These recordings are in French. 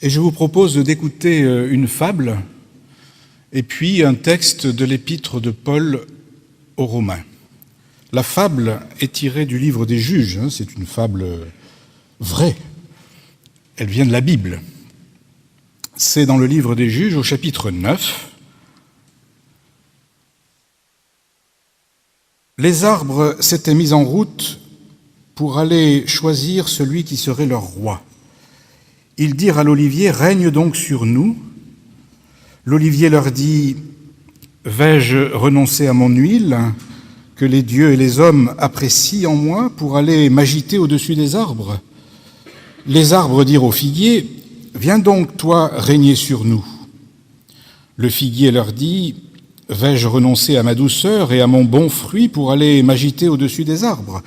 Et je vous propose d'écouter une fable et puis un texte de l'épître de Paul aux Romains. La fable est tirée du livre des Juges, c'est une fable vraie, elle vient de la Bible. C'est dans le livre des Juges au chapitre 9. Les arbres s'étaient mis en route pour aller choisir celui qui serait leur roi. Ils dirent à l'olivier, « Règne donc sur nous ». L'olivier leur dit, « Vais-je renoncer à mon huile, que les dieux et les hommes apprécient en moi, pour aller m'agiter au-dessus des arbres ?» Les arbres dirent au figuier, « Viens donc, toi, régner sur nous ». Le figuier leur dit, « Vais-je renoncer à ma douceur et à mon bon fruit pour aller m'agiter au-dessus des arbres ?»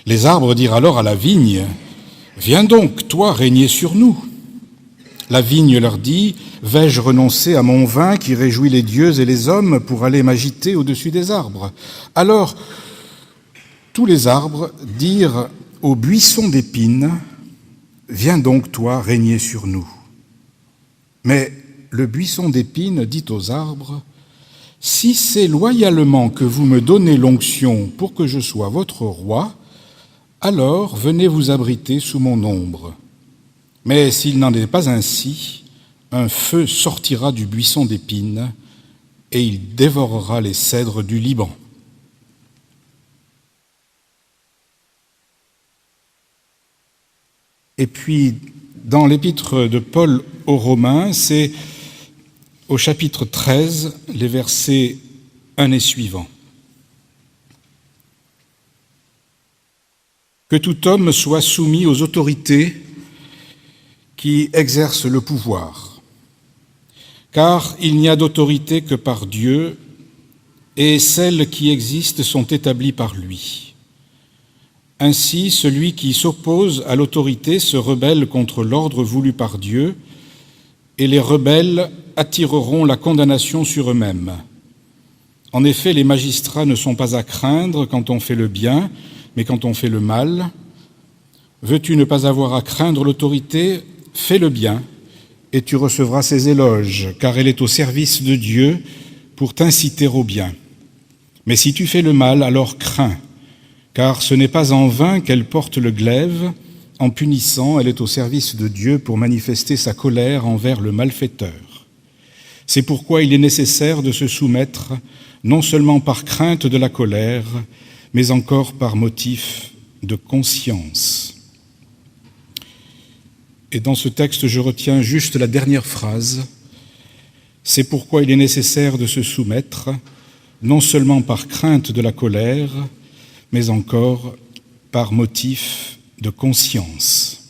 Les arbres dirent alors à la vigne, « Viens donc, toi, régner sur nous ». La vigne leur dit, « Vais-je renoncer à mon vin qui réjouit les dieux et les hommes pour aller m'agiter au-dessus des arbres ?» Alors, tous les arbres dirent au buisson d'épines, « Viens donc, toi, régner sur nous. » Mais le buisson d'épines dit aux arbres, « Si c'est loyalement que vous me donnez l'onction pour que je sois votre roi, alors venez vous abriter sous mon ombre. Mais s'il n'en est pas ainsi, un feu sortira du buisson d'épines et il dévorera les cèdres du Liban. » Et puis, dans l'épître de Paul aux Romains, c'est au chapitre 13, les versets 1 et suivants. Que tout homme soit soumis aux autorités qui exercent le pouvoir, car il n'y a d'autorité que par Dieu, et celles qui existent sont établies par lui. Ainsi, celui qui s'oppose à l'autorité se rebelle contre l'ordre voulu par Dieu, et les rebelles attireront la condamnation sur eux-mêmes. En effet, les magistrats ne sont pas à craindre quand on fait le bien, mais quand on fait le mal. Veux-tu ne pas avoir à craindre l'autorité ? Fais le bien, et tu recevras ses éloges, car elle est au service de Dieu pour t'inciter au bien. Mais si tu fais le mal, alors crains, car ce n'est pas en vain qu'elle porte le glaive. En punissant, elle est au service de Dieu pour manifester sa colère envers le malfaiteur. C'est pourquoi il est nécessaire de se soumettre, non seulement par crainte de la colère, mais encore par motif de conscience. Et dans ce texte, je retiens juste la dernière phrase. C'est pourquoi il est nécessaire de se soumettre, non seulement par crainte de la colère, mais encore par motif de conscience.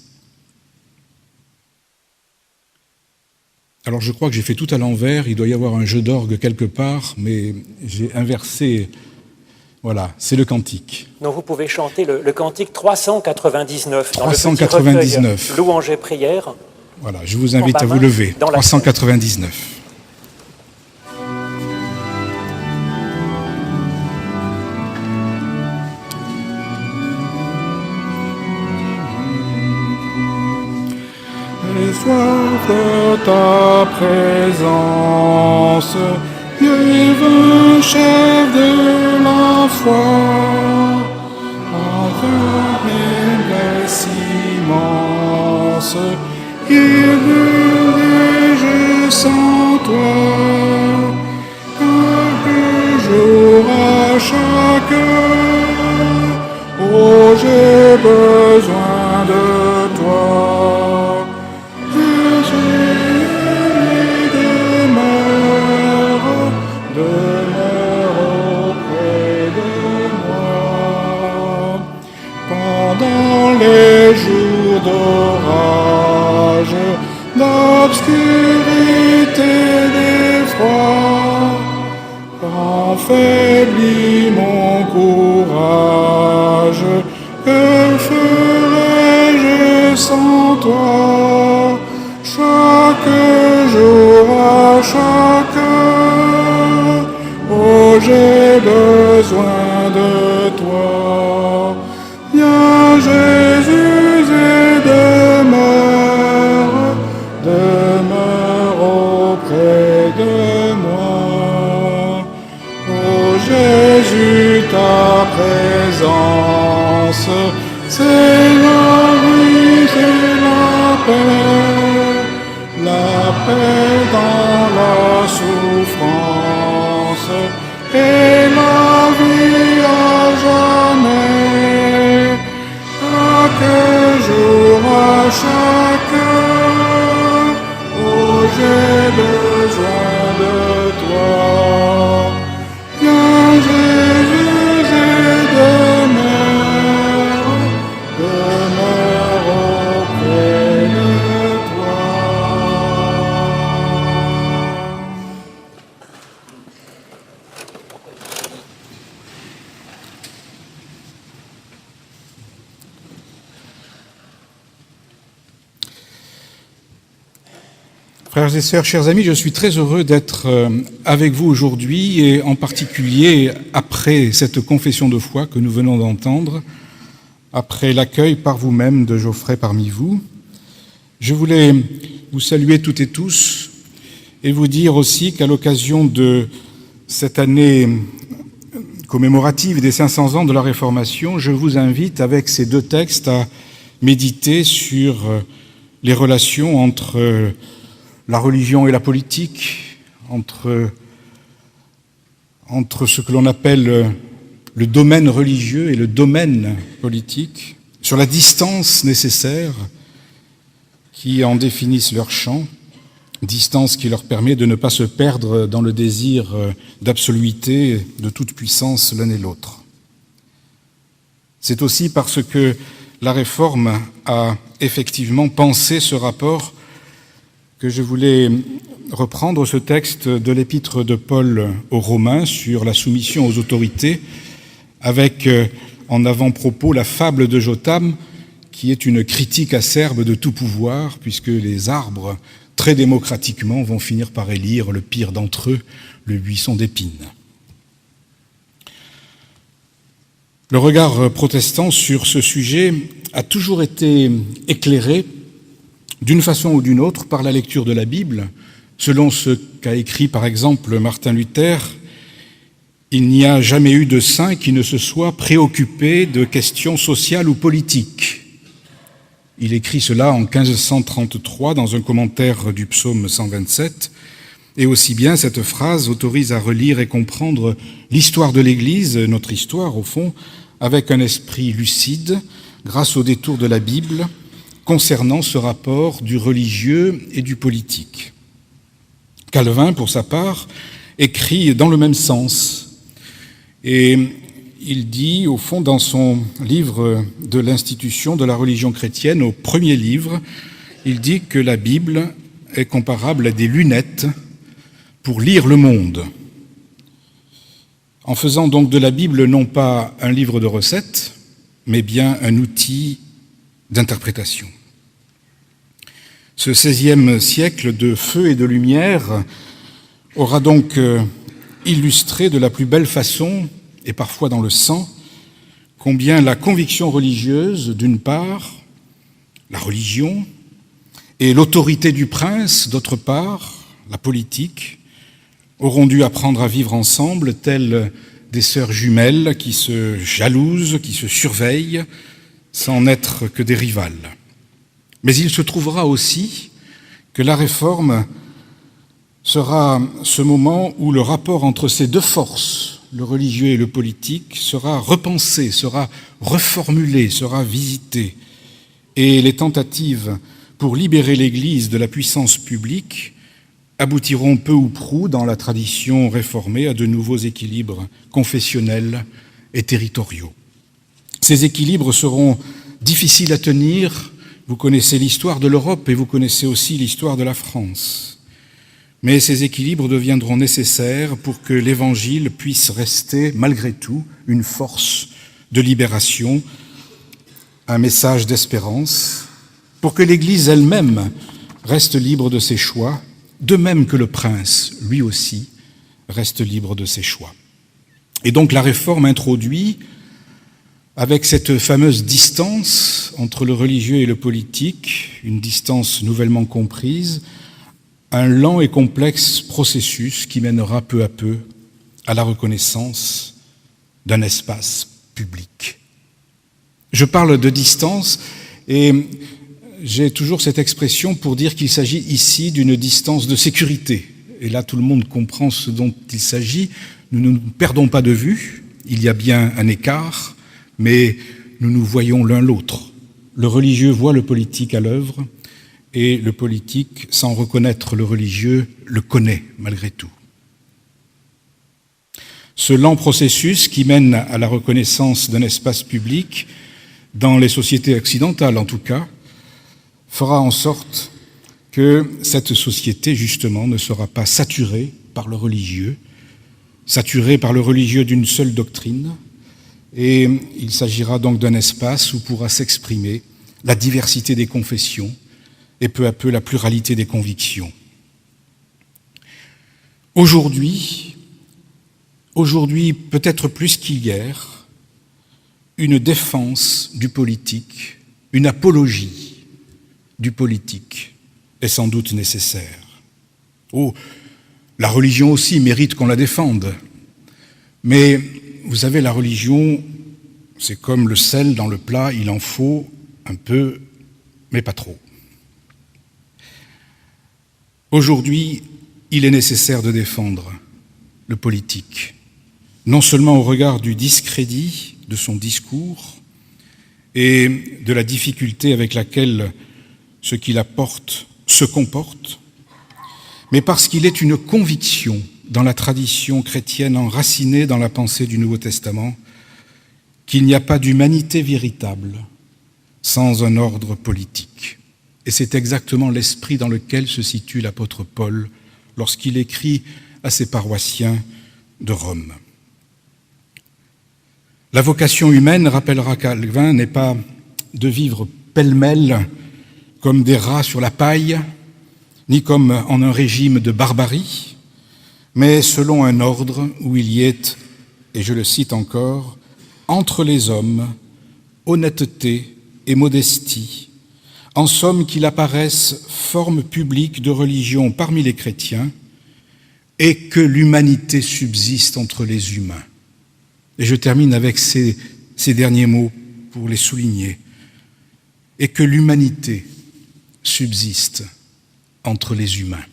Alors je crois que j'ai fait tout à l'envers, il doit y avoir un jeu d'orgue quelque part, mais j'ai inversé. Voilà, c'est le cantique. Donc vous pouvez chanter le cantique 399 dans 399. le petit recueil Louanges et prières. Voilà, je vous invite à vous lever. 399. Et soif de ta présence, Dieu veut, chef de la foi, envers les immense, il veut je sans toi, un jour à chaque heure, oh j'ai besoin de toi. Les jours d'orage, d'obscurité, d'effroi, affaiblit mon courage. Que ferais-je sans toi? Chaque jour, à chaque heure, oh j'ai besoin de toi. Viens Jésus et demeure de c'est la vie, c'est la paix dans la souffrance et la vie à jamais. Chaque jour, à chaque heure, oh j'ai besoin de toi. Viens Jésus, j'ai demeure auprès de toi. Frères et sœurs, chers amis, je suis très heureux d'être avec vous aujourd'hui et en particulier après cette confession de foi que nous venons d'entendre, après l'accueil par vous-même de Geoffrey parmi vous. Je voulais vous saluer toutes et tous et vous dire aussi qu'à l'occasion de cette année commémorative des 500 ans de la Réformation, je vous invite avec ces deux textes à méditer sur les relations entre la religion et la politique, entre ce que l'on appelle le domaine religieux et le domaine politique, sur la distance nécessaire qui en définissent leur champ, distance qui leur permet de ne pas se perdre dans le désir d'absoluité, de toute puissance l'un et l'autre. C'est aussi parce que la Réforme a effectivement pensé ce rapport que je voulais reprendre ce texte de l'épître de Paul aux Romains sur la soumission aux autorités, avec en avant-propos la fable de Jotham, qui est une critique acerbe de tout pouvoir, puisque les arbres, très démocratiquement, vont finir par élire le pire d'entre eux, le buisson d'épines. Le regard protestant sur ce sujet a toujours été éclairé d'une façon ou d'une autre par la lecture de la Bible, selon ce qu'a écrit par exemple Martin Luther. Il n'y a jamais eu de saint qui ne se soit préoccupé de questions sociales ou politiques. Il écrit cela en 1533 dans un commentaire du psaume 127, et aussi bien cette phrase autorise à relire et comprendre l'histoire de l'Église, notre histoire au fond, avec un esprit lucide, grâce au détour de la Bible, concernant ce rapport du religieux et du politique. Calvin, pour sa part, écrit dans le même sens. Et il dit, au fond, dans son livre de l'institution de la religion chrétienne, au premier livre, il dit que la Bible est comparable à des lunettes pour lire le monde. En faisant donc de la Bible non pas un livre de recettes, mais bien un outil d'interprétation. Ce XVIe siècle de feu et de lumière aura donc illustré de la plus belle façon, et parfois dans le sang, combien la conviction religieuse, d'une part, la religion, et l'autorité du prince, d'autre part, la politique, auront dû apprendre à vivre ensemble, telles des sœurs jumelles qui se jalousent, qui se surveillent, sans n'être que des rivales. Mais il se trouvera aussi que la Réforme sera ce moment où le rapport entre ces deux forces, le religieux et le politique, sera repensé, sera reformulé, sera visité. Et les tentatives pour libérer l'Église de la puissance publique aboutiront peu ou prou dans la tradition réformée à de nouveaux équilibres confessionnels et territoriaux. Ces équilibres seront difficiles à tenir. Vous connaissez l'histoire de l'Europe et vous connaissez aussi l'histoire de la France. Mais ces équilibres deviendront nécessaires pour que l'Évangile puisse rester, malgré tout, une force de libération, un message d'espérance, pour que l'Église elle-même reste libre de ses choix, de même que le prince, lui aussi, reste libre de ses choix. Et donc la Réforme introduit, avec cette fameuse distance entre le religieux et le politique, une distance nouvellement comprise, un lent et complexe processus qui mènera peu à peu à la reconnaissance d'un espace public. Je parle de distance et j'ai toujours cette expression pour dire qu'il s'agit ici d'une distance de sécurité. Et là, tout le monde comprend ce dont il s'agit. Nous ne nous perdons pas de vue. Il y a bien un écart, mais nous nous voyons l'un l'autre. Le religieux voit le politique à l'œuvre et le politique, sans reconnaître le religieux, le connaît malgré tout. Ce lent processus qui mène à la reconnaissance d'un espace public, dans les sociétés occidentales en tout cas, fera en sorte que cette société, justement, ne sera pas saturée par le religieux d'une seule doctrine, et il s'agira donc d'un espace où pourra s'exprimer la diversité des confessions et peu à peu la pluralité des convictions. Aujourd'hui, peut-être plus qu'hier, une défense du politique, une apologie du politique est sans doute nécessaire. Oh, la religion aussi mérite qu'on la défende. Mais vous savez, la religion, c'est comme le sel dans le plat, il en faut un peu, mais pas trop. Aujourd'hui, il est nécessaire de défendre le politique, non seulement au regard du discrédit de son discours et de la difficulté avec laquelle ce qu'il apporte se comporte, mais parce qu'il est une conviction dans la tradition chrétienne enracinée dans la pensée du Nouveau Testament qu'il n'y a pas d'humanité véritable sans un ordre politique. Et c'est exactement l'esprit dans lequel se situe l'apôtre Paul lorsqu'il écrit à ses paroissiens de Rome. La vocation humaine, rappellera Calvin, n'est pas de vivre pêle-mêle comme des rats sur la paille, ni comme en un régime de barbarie, mais selon un ordre où il y ait, et je le cite encore, entre les hommes, honnêteté et modestie, en somme qu'il apparaisse forme publique de religion parmi les chrétiens et que l'humanité subsiste entre les humains. Et je termine avec ces derniers mots pour les souligner. Et que l'humanité subsiste entre les humains.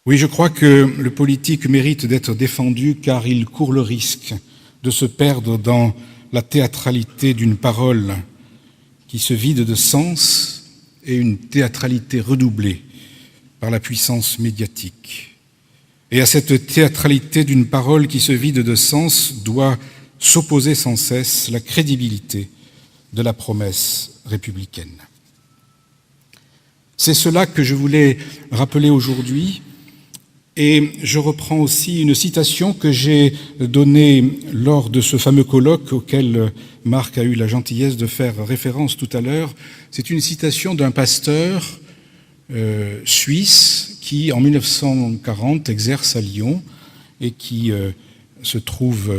Oui, je crois que le politique mérite d'être défendu car il court le risque de se perdre dans la théâtralité d'une parole qui se vide de sens et une théâtralité redoublée par la puissance médiatique. Et à cette théâtralité d'une parole qui se vide de sens doit s'opposer sans cesse la crédibilité de la promesse républicaine. C'est cela que je voulais rappeler aujourd'hui, et je reprends aussi une citation que j'ai donnée lors de ce fameux colloque auquel Marc a eu la gentillesse de faire référence tout à l'heure. C'est une citation d'un pasteur suisse qui, en 1940, exerce à Lyon et qui se trouve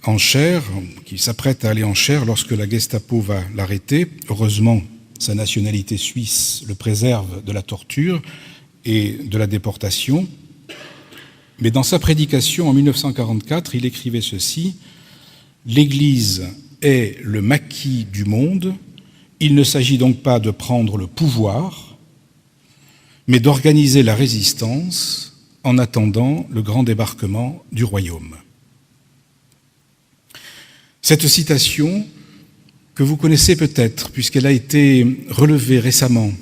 en chaire, qui s'apprête à aller en chaire lorsque la Gestapo va l'arrêter. Heureusement, sa nationalité suisse le préserve de la torture et de la déportation. Mais dans sa prédication en 1944, il écrivait ceci : « L'Église est le maquis du monde, il ne s'agit donc pas de prendre le pouvoir, mais d'organiser la résistance en attendant le grand débarquement du royaume. » Cette citation, que vous connaissez peut-être, puisqu'elle a été relevée récemment,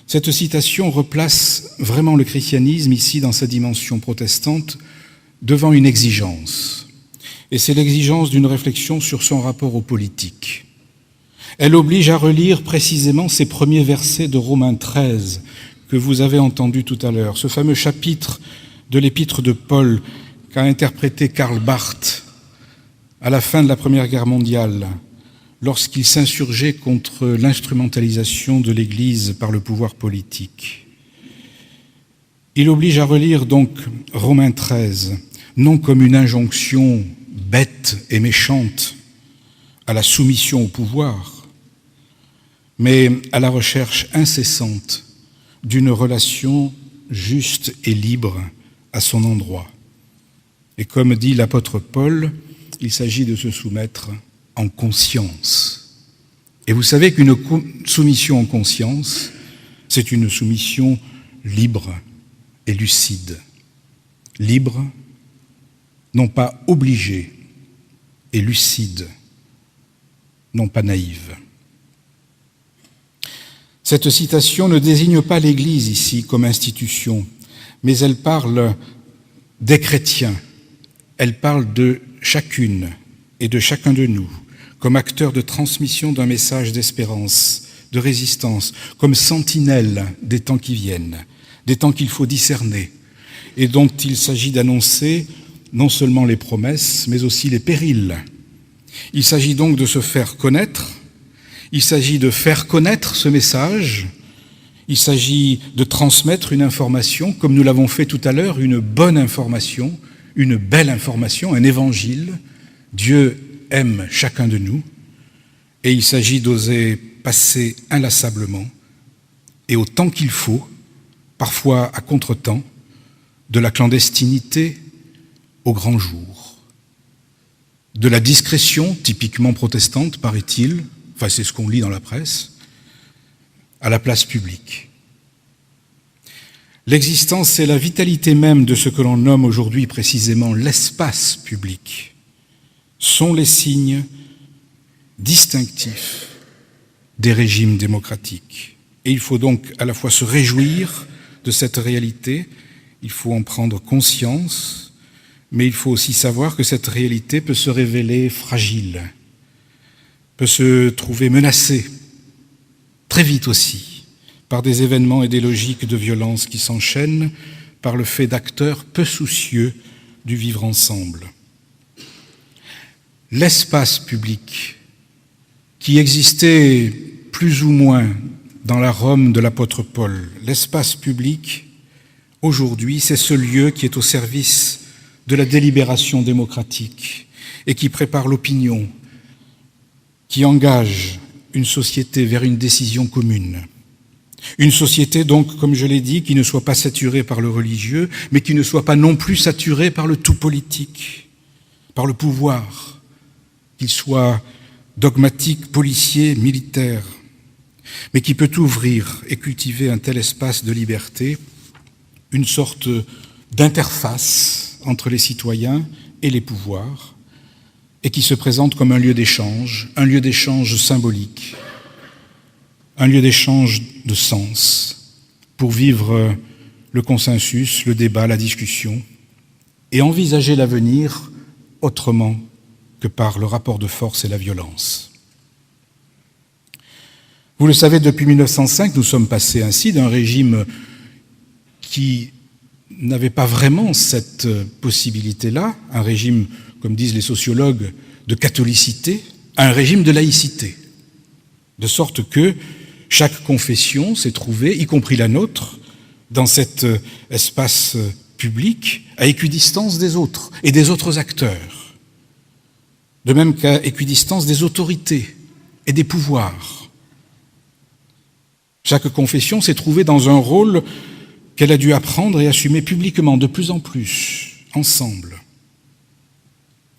cette citation replace vraiment le christianisme, ici dans sa dimension protestante, devant une exigence. Et c'est l'exigence d'une réflexion sur son rapport aux politiques. Elle oblige à relire précisément ces premiers versets de Romains 13 que vous avez entendus tout à l'heure, ce fameux chapitre de l'épître de Paul qu'a interprété Karl Barth à la fin de la Première Guerre mondiale, lorsqu'il s'insurgeait contre l'instrumentalisation de l'Église par le pouvoir politique. Il oblige à relire donc Romains 13, non comme une injonction bête et méchante à la soumission au pouvoir, mais à la recherche incessante d'une relation juste et libre à son endroit. Et comme dit l'apôtre Paul, il s'agit de se soumettre en conscience. Et vous savez qu'une soumission en conscience, c'est une soumission libre et lucide. Libre, non pas obligée, et lucide, non pas naïve. Cette citation ne désigne pas l'Église ici comme institution, mais elle parle des chrétiens, elle parle de chacune et de chacun de nous, comme acteurs de transmission d'un message d'espérance, de résistance, comme sentinelles des temps qui viennent, des temps qu'il faut discerner, et dont il s'agit d'annoncer non seulement les promesses, mais aussi les périls. Il s'agit donc de se faire connaître, il s'agit de faire connaître ce message, il s'agit de transmettre une information, comme nous l'avons fait tout à l'heure, une bonne information, une belle information, un évangile. Dieu aime chacun de nous, et il s'agit d'oser passer inlassablement, et au temps qu'il faut, parfois à contre-temps, de la clandestinité au grand jour, de la discrétion typiquement protestante, paraît-il, enfin c'est ce qu'on lit dans la presse, à la place publique. L'existence, c'est la vitalité même de ce que l'on nomme aujourd'hui précisément l'espace public, sont les signes distinctifs des régimes démocratiques. Et il faut donc à la fois se réjouir de cette réalité, il faut en prendre conscience, mais il faut aussi savoir que cette réalité peut se révéler fragile, peut se trouver menacée, très vite aussi, par des événements et des logiques de violence qui s'enchaînent, par le fait d'acteurs peu soucieux du vivre ensemble. L'espace public, qui existait plus ou moins dans la Rome de l'apôtre Paul, l'espace public, aujourd'hui, c'est ce lieu qui est au service de la délibération démocratique et qui prépare l'opinion, qui engage une société vers une décision commune. Une société donc, comme je l'ai dit, qui ne soit pas saturée par le religieux, mais qui ne soit pas non plus saturée par le tout politique, par le pouvoir, qu'il soit dogmatique, policier, militaire, mais qui peut ouvrir et cultiver un tel espace de liberté, une sorte d'interface entre les citoyens et les pouvoirs, et qui se présente comme un lieu d'échange symbolique, un lieu d'échange de sens, pour vivre le consensus, le débat, la discussion, et envisager l'avenir autrement que par le rapport de force et la violence. Vous le savez, depuis 1905, nous sommes passés ainsi d'un régime qui n'avait pas vraiment cette possibilité-là, un régime, comme disent les sociologues, de catholicité, à un régime de laïcité. De sorte que chaque confession s'est trouvée, y compris la nôtre, dans cet espace public, à équidistance des autres et des autres acteurs. De même qu'à équidistance des autorités et des pouvoirs. Chaque confession s'est trouvée dans un rôle qu'elle a dû apprendre et assumer publiquement, de plus en plus, ensemble.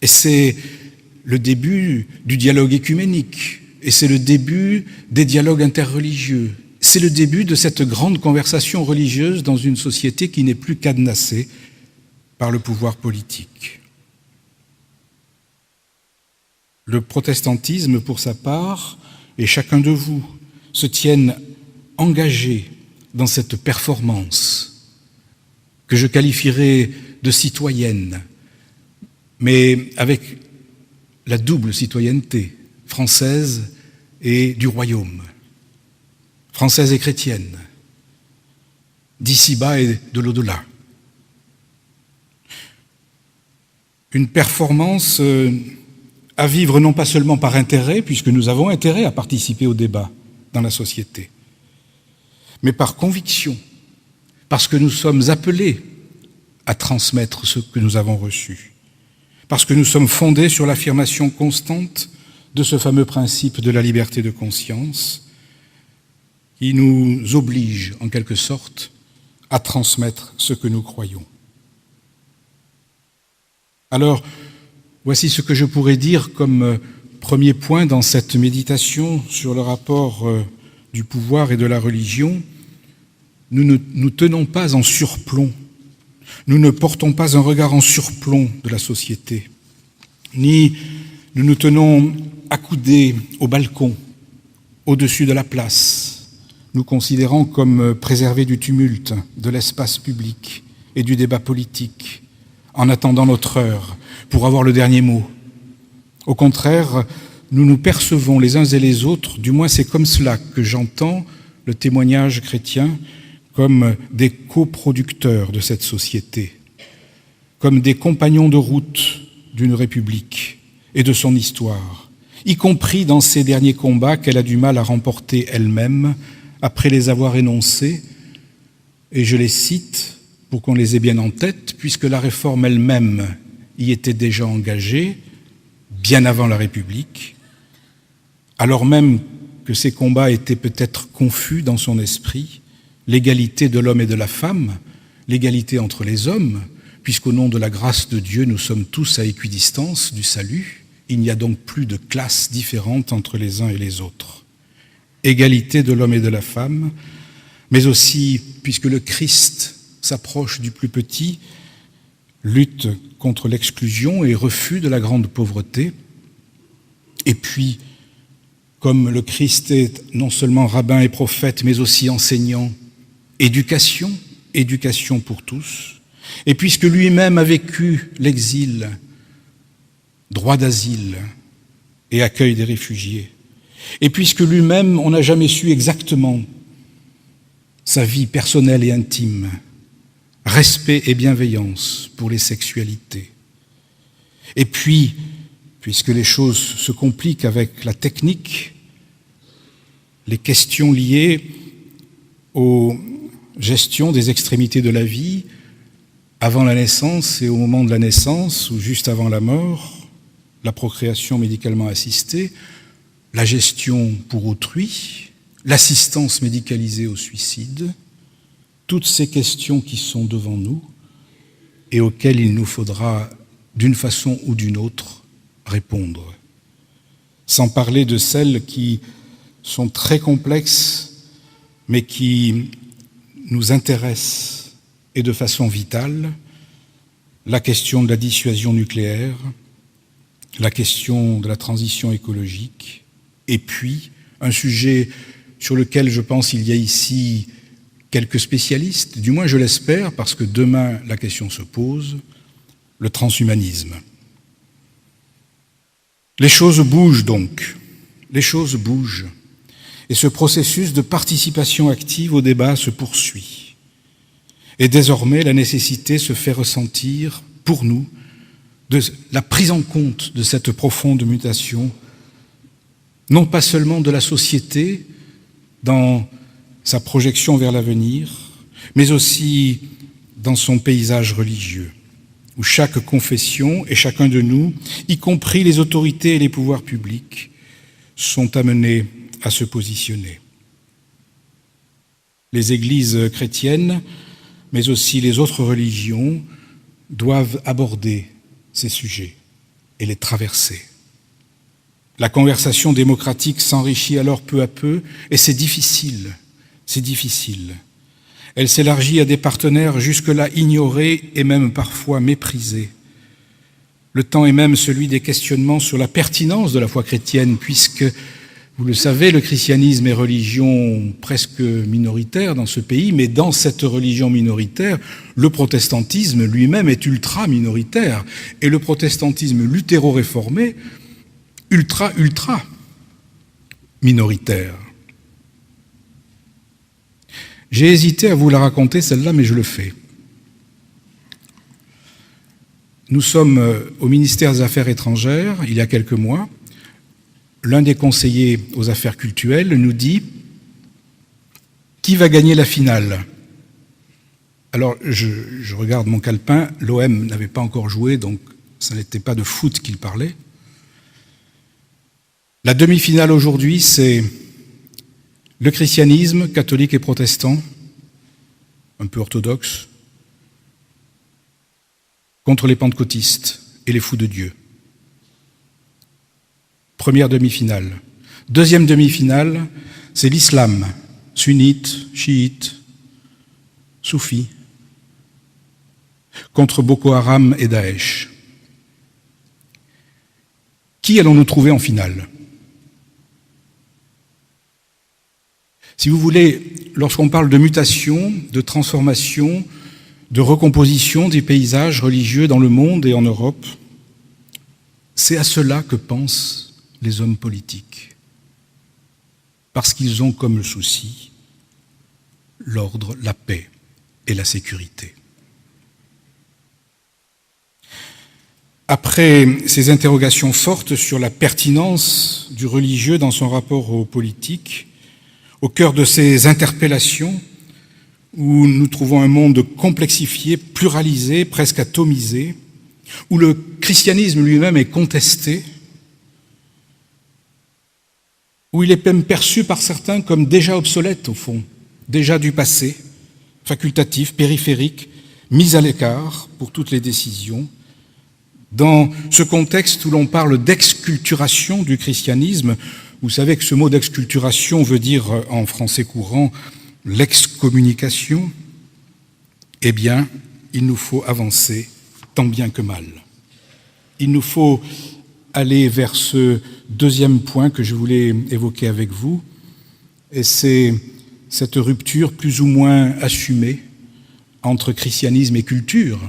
Et c'est le début du dialogue écuménique, et c'est le début des dialogues interreligieux. C'est le début de cette grande conversation religieuse dans une société qui n'est plus cadenassée par le pouvoir politique. Le protestantisme, pour sa part, et chacun de vous, se tiennent engagés dans cette performance que je qualifierais de citoyenne, mais avec la double citoyenneté française et du royaume, française et chrétienne, d'ici-bas et de l'au-delà. Une performance à vivre non pas seulement par intérêt, puisque nous avons intérêt à participer au débat dans la société, mais par conviction, parce que nous sommes appelés à transmettre ce que nous avons reçu, parce que nous sommes fondés sur l'affirmation constante de ce fameux principe de la liberté de conscience qui nous oblige, en quelque sorte, à transmettre ce que nous croyons. Alors, Voici ce que je pourrais dire comme premier point dans cette méditation sur le rapport du pouvoir et de la religion. Nous ne nous tenons pas en surplomb, nous ne portons pas un regard en surplomb de la société, ni nous nous tenons accoudés au balcon, au-dessus de la place, nous considérant comme préservés du tumulte, de l'espace public et du débat politique, en attendant notre heure pour avoir le dernier mot. Au contraire, nous nous percevons les uns et les autres, du moins c'est comme cela que j'entends le témoignage chrétien, comme des coproducteurs de cette société, comme des compagnons de route d'une république et de son histoire, y compris dans ces derniers combats qu'elle a du mal à remporter elle-même après les avoir énoncés, et je les cite pour qu'on les ait bien en tête, puisque la réforme elle-même y était déjà engagée, bien avant la République, alors même que ces combats étaient peut-être confus dans son esprit, l'égalité de l'homme et de la femme, l'égalité entre les hommes, puisqu'au nom de la grâce de Dieu, nous sommes tous à équidistance du salut, il n'y a donc plus de classes différentes entre les uns et les autres. Égalité de l'homme et de la femme, mais aussi, puisque le Christ s'approche du plus petit, lutte contre l'exclusion et refus de la grande pauvreté. Et puis, comme le Christ est non seulement rabbin et prophète, mais aussi enseignant, éducation pour tous. Et puisque lui-même a vécu l'exil, droit d'asile et accueil des réfugiés, et puisque lui-même, on n'a jamais su exactement sa vie personnelle et intime, respect et bienveillance pour les sexualités. Et puis, puisque les choses se compliquent avec la technique, les questions liées aux gestions des extrémités de la vie, avant la naissance et au moment de la naissance, ou juste avant la mort, la procréation médicalement assistée, la gestion pour autrui, l'assistance médicalisée au suicide, toutes ces questions qui sont devant nous et auxquelles il nous faudra, d'une façon ou d'une autre, répondre. Sans parler de celles qui sont très complexes, mais qui nous intéressent, et de façon vitale, la question de la dissuasion nucléaire, la question de la transition écologique, et puis un sujet sur lequel je pense il y a ici quelques spécialistes, du moins je l'espère, parce que demain la question se pose, le transhumanisme. Les choses bougent donc, les choses bougent, et ce processus de participation active au débat se poursuit. Et désormais, la nécessité se fait ressentir, pour nous, de la prise en compte de cette profonde mutation, non pas seulement de la société dans sa projection vers l'avenir, mais aussi dans son paysage religieux, où chaque confession et chacun de nous, y compris les autorités et les pouvoirs publics, sont amenés à se positionner. Les églises chrétiennes, mais aussi les autres religions, doivent aborder ces sujets et les traverser. La conversation démocratique s'enrichit alors peu à peu, et c'est difficile. Elle s'élargit à des partenaires jusque-là ignorés et même parfois méprisés. Le temps est même celui des questionnements sur la pertinence de la foi chrétienne, puisque, vous le savez, le christianisme est religion presque minoritaire dans ce pays, mais dans cette religion minoritaire, le protestantisme lui-même est ultra minoritaire. Et le protestantisme luthéro-réformé, ultra minoritaire. J'ai hésité à vous la raconter, celle-là, mais je le fais. Nous sommes au ministère des Affaires étrangères, il y a quelques mois. L'un des conseillers aux affaires cultuelles nous dit « Qui va gagner la finale ?» Alors, je regarde mon calepin, l'OM n'avait pas encore joué, donc ça n'était pas de foot qu'il parlait. La demi-finale aujourd'hui, c'est le christianisme, catholique et protestant, un peu orthodoxe, contre les pentecôtistes et les fous de Dieu. Première demi-finale. Deuxième demi-finale, c'est l'islam, sunnite, chiite, soufi, contre Boko Haram et Daesh. Qui allons-nous trouver en finale? Si vous voulez, lorsqu'on parle de mutation, de transformation, de recomposition des paysages religieux dans le monde et en Europe, c'est à cela que pensent les hommes politiques, parce qu'ils ont comme souci l'ordre, la paix et la sécurité. Après ces interrogations fortes sur la pertinence du religieux dans son rapport aux politiques, au cœur de ces interpellations où nous trouvons un monde complexifié, pluralisé, presque atomisé, où le christianisme lui-même est contesté, où il est même perçu par certains comme déjà obsolète au fond, déjà du passé, facultatif, périphérique, mis à l'écart pour toutes les décisions. Dans ce contexte où l'on parle d'exculturation du christianisme, vous savez que ce mot d'exculturation veut dire en français courant l'excommunication, eh bien, il nous faut avancer tant bien que mal. Il nous faut aller vers ce deuxième point que je voulais évoquer avec vous, et c'est cette rupture plus ou moins assumée entre christianisme et culture.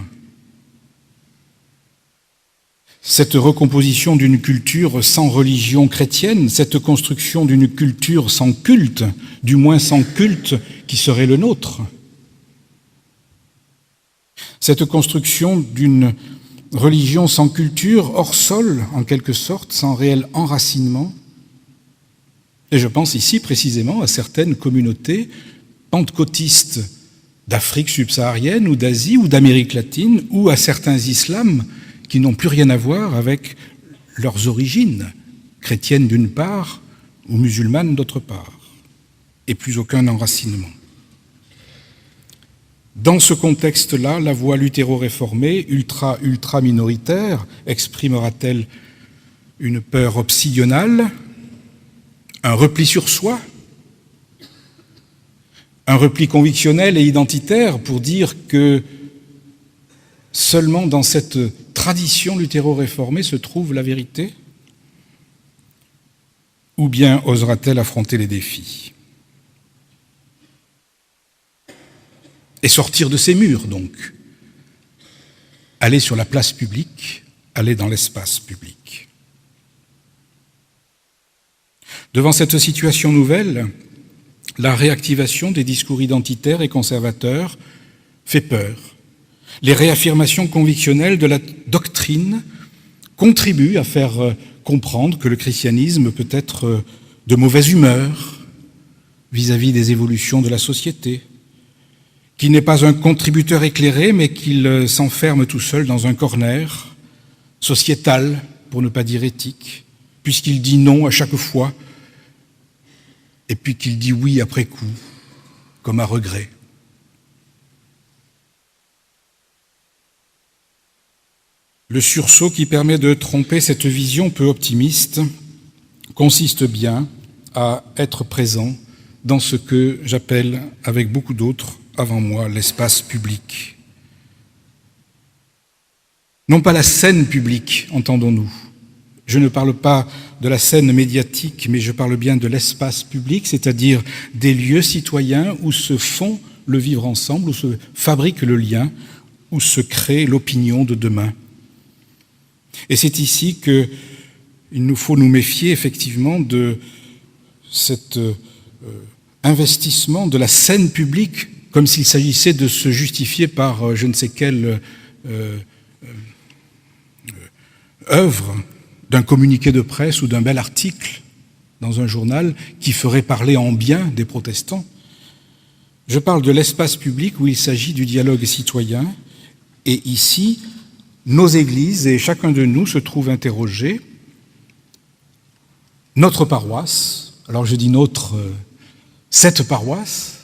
Cette recomposition d'une culture sans religion chrétienne, cette construction d'une culture sans culte, du moins sans culte qui serait le nôtre. Cette construction d'une religion sans culture, hors sol, en quelque sorte, sans réel enracinement. Et je pense ici précisément à certaines communautés pentecôtistes d'Afrique subsaharienne ou d'Asie ou d'Amérique latine, ou à certains islams qui n'ont plus rien à voir avec leurs origines, chrétiennes d'une part ou musulmanes d'autre part, et plus aucun enracinement. Dans ce contexte-là, la voix luthéro-réformée, ultra-minoritaire, exprimera-t-elle une peur obsidionale, un repli sur soi, un repli convictionnel et identitaire pour dire que seulement dans cette tradition luthéro-réformée se trouve la vérité? Ou bien osera-t-elle affronter les défis? Et sortir de ses murs, donc. Aller sur la place publique, aller dans l'espace public. Devant cette situation nouvelle, la réactivation des discours identitaires et conservateurs fait peur. Les réaffirmations convictionnelles de la doctrine contribuent à faire comprendre que le christianisme peut être de mauvaise humeur vis-à-vis des évolutions de la société, qu'il n'est pas un contributeur éclairé, mais qu'il s'enferme tout seul dans un corner sociétal, pour ne pas dire éthique, puisqu'il dit non à chaque fois, et puis qu'il dit oui après coup, comme à regret. Le sursaut qui permet de tromper cette vision peu optimiste consiste bien à être présent dans ce que j'appelle, avec beaucoup d'autres avant moi, l'espace public. Non pas la scène publique, entendons-nous. Je ne parle pas de la scène médiatique, mais je parle bien de l'espace public, c'est-à-dire des lieux citoyens où se font le vivre ensemble, où se fabrique le lien, où se crée l'opinion de demain. Et c'est ici qu'il nous faut nous méfier effectivement de cet investissement de la scène publique, comme s'il s'agissait de se justifier par je ne sais quelle œuvre, d'un communiqué de presse ou d'un bel article dans un journal qui ferait parler en bien des protestants. Je parle de l'espace public où il s'agit du dialogue citoyen, et ici, nos églises et chacun de nous se trouve interrogé. Notre paroisse, alors je dis notre, cette paroisse,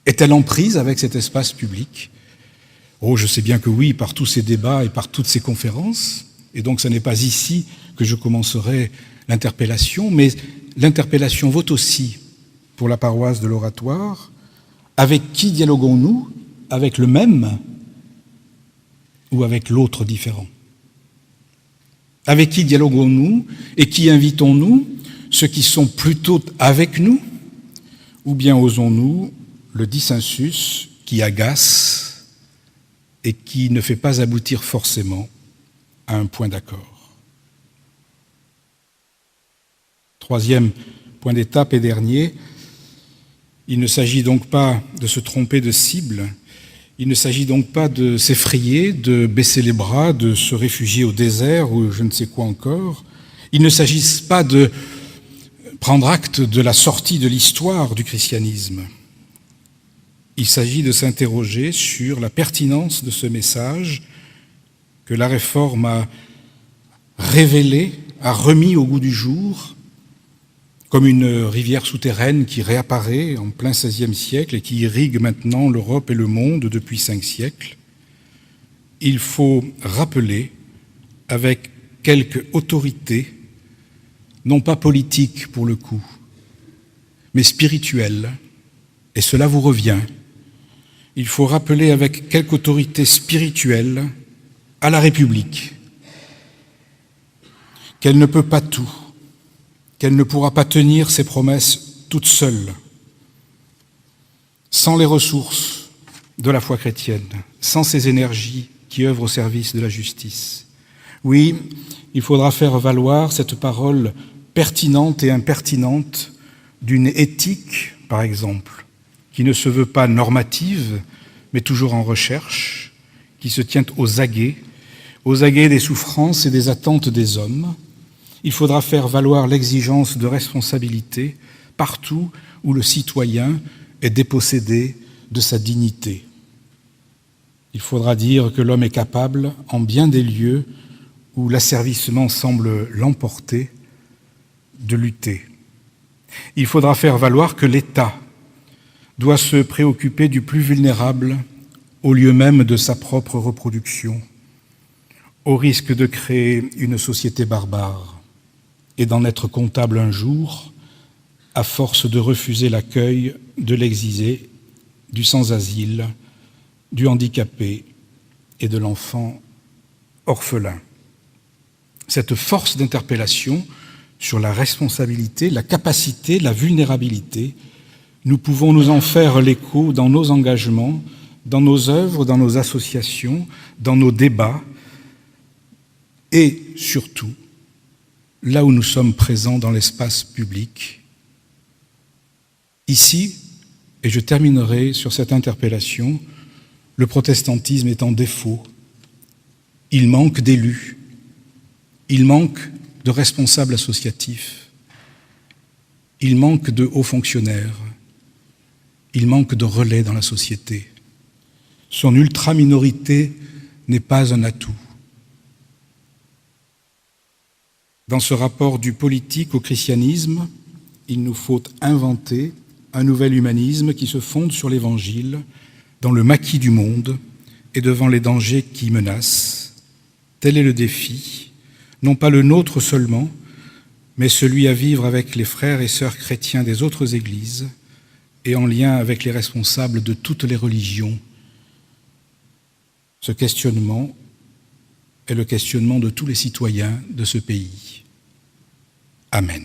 est-elle en prise avec cet espace public? Oh, je sais bien que oui, par tous ces débats et par toutes ces conférences, et donc ce n'est pas ici que je commencerai l'interpellation, mais l'interpellation vaut aussi pour la paroisse de l'Oratoire. Avec qui dialoguons-nous? Avec le même ou avec l'autre différent? Avec qui dialoguons-nous et qui invitons-nous? Ceux qui sont plutôt avec nous? Ou bien osons-nous le dissensus qui agace et qui ne fait pas aboutir forcément à un point d'accord? Troisième point d'étape et dernier, il ne s'agit donc pas de se tromper de cible, il ne s'agit donc pas de s'effrayer, de baisser les bras, de se réfugier au désert ou je ne sais quoi encore. Il ne s'agit pas de prendre acte de la sortie de l'histoire du christianisme. Il s'agit de s'interroger sur la pertinence de ce message que la Réforme a révélé, a remis au goût du jour, comme une rivière souterraine qui réapparaît en plein XVIe siècle et qui irrigue maintenant l'Europe et le monde depuis 5 siècles. Il faut rappeler avec quelque autorité, non pas politique pour le coup, mais spirituelle, et cela vous revient. Il faut rappeler avec quelque autorité spirituelle à la République qu'elle ne peut pas tout, qu'elle ne pourra pas tenir ses promesses toute seule, sans les ressources de la foi chrétienne, sans ces énergies qui œuvrent au service de la justice. Oui, il faudra faire valoir cette parole pertinente et impertinente d'une éthique, par exemple, qui ne se veut pas normative, mais toujours en recherche, qui se tient aux aguets des souffrances et des attentes des hommes. Il faudra faire valoir l'exigence de responsabilité partout où le citoyen est dépossédé de sa dignité. Il faudra dire que l'homme est capable, en bien des lieux où l'asservissement semble l'emporter, de lutter. Il faudra faire valoir que l'État doit se préoccuper du plus vulnérable au lieu même de sa propre reproduction, au risque de créer une société barbare et d'en être comptable un jour, à force de refuser l'accueil de l'exilé, du sans-asile, du handicapé et de l'enfant orphelin. Cette force d'interpellation sur la responsabilité, la capacité, la vulnérabilité, nous pouvons nous en faire l'écho dans nos engagements, dans nos œuvres, dans nos associations, dans nos débats et surtout là où nous sommes présents dans l'espace public. Ici, et je terminerai sur cette interpellation, le protestantisme est en défaut. Il manque d'élus, il manque de responsables associatifs, il manque de hauts fonctionnaires, il manque de relais dans la société. Son ultra-minorité n'est pas un atout. Dans ce rapport du politique au christianisme, il nous faut inventer un nouvel humanisme qui se fonde sur l'Évangile, dans le maquis du monde et devant les dangers qui menacent. Tel est le défi, non pas le nôtre seulement, mais celui à vivre avec les frères et sœurs chrétiens des autres églises et en lien avec les responsables de toutes les religions. Ce questionnement est le questionnement de tous les citoyens de ce pays. Amen.